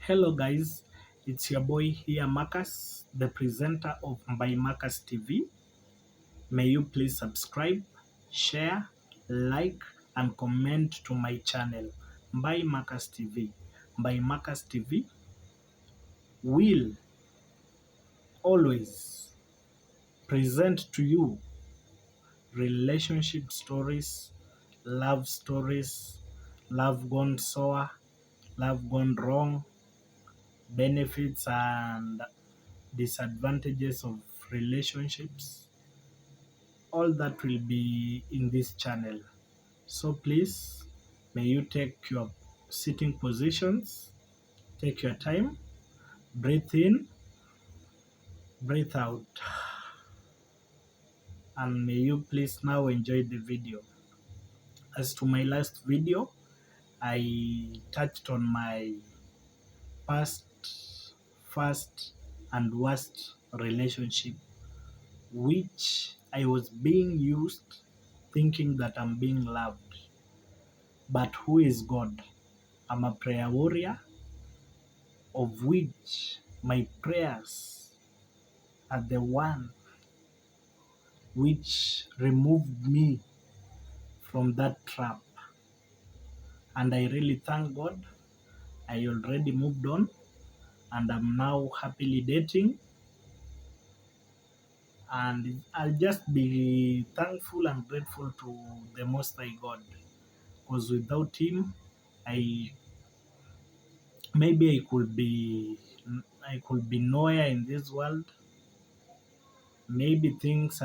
Hello guys, it's your boy here Marcus, the presenter of by Marcus TV. May you please subscribe, share, like and comment to my channel by Marcus TV. By Marcus TV will always present to you relationship stories, love gone sour, love gone wrong, benefits and disadvantages of relationships. All that will be in this channel. So please, may you take your sitting positions, take your time, breathe in, breathe out, and may you please now enjoy the video. As to my last video, I touched on my past, first, and worst relationship, which I was being used thinking that I'm being loved. But who is God? I'm a prayer warrior, of which my prayers are the one which removed me from that trap. And I really thank God. I already moved on and I'm now happily dating. And I'll just be thankful and grateful to the Most High God. Because without Him, I maybe I could be nowhere in this world. Maybe things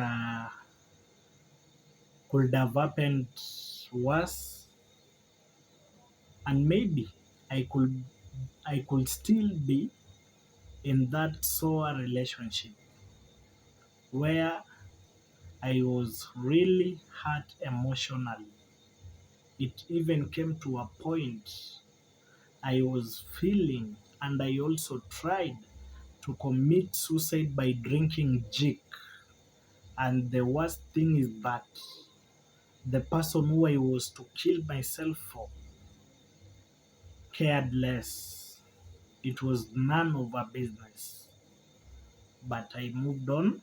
could have happened worse, and maybe I could still be in that sour relationship where I was really hurt emotionally. It even came to a point I was feeling, and I also tried to commit suicide by drinking jig. And the worst thing is that the person who I was to kill myself for cared less. It was none of our business. But I moved on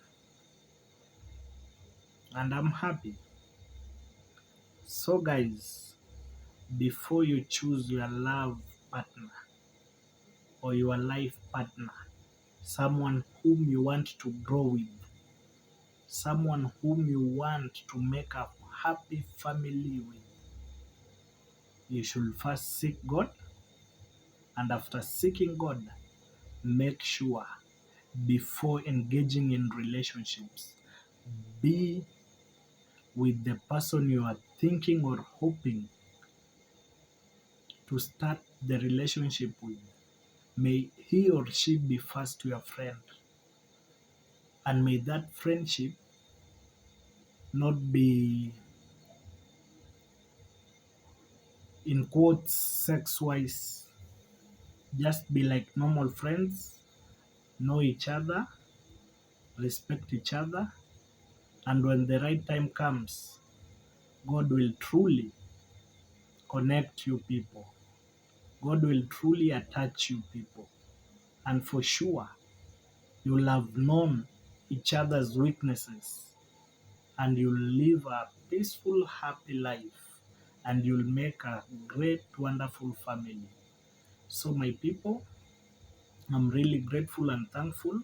and I'm happy. So guys, before you choose your love partner or your life partner, someone whom you want to grow with, someone whom you want to make a happy family with, you should first seek God, and after seeking God, make sure before engaging in relationships, be with the person you are thinking or hoping to start the relationship with. May he or she be first your friend, and may that friendship not be, in quotes, sex wise. Just be like normal friends, know each other, respect each other, and when the right time comes, God will truly connect you people. God will truly attach you people. And for sure, you'll have known each other's weaknesses, and you'll live a peaceful, happy life, and you'll make a great, wonderful family. So my people, I'm really grateful and thankful,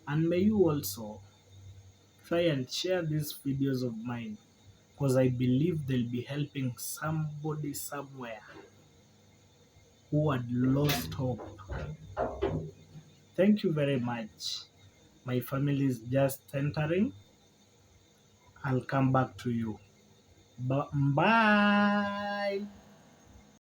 and may you also try and share these videos of mine, because I believe they'll be helping somebody somewhere who had lost hope. Thank you very much. My family is just entering. I'll come back to you. Bye.